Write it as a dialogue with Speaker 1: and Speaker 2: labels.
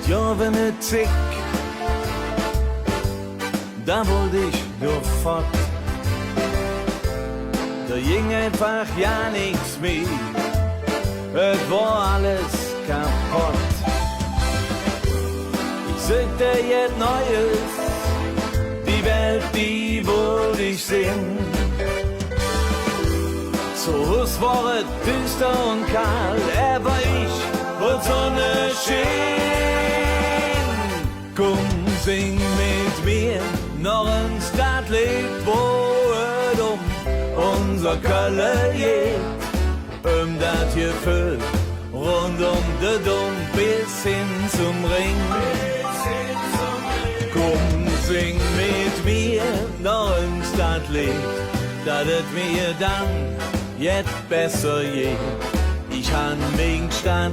Speaker 1: ja wenn es zick, da wollte ich nur fort. Da ging einfach ja nichts mehr, es war alles kaputt. Ich suchte jetzt Neues, die Welt, die wollte ich sehen. So es war es düster und kalt, aber ich wollte Sonne schien. Komm, sing mit mir noch ein Stadtlied, wo es unser Kölle geht. Das Gefühl rund de Dom bis hin zum Ring. Komm, sing mit mir noch ein Stadtlied, dass es mir dann jetzt besser geht. Ich han mich Stadt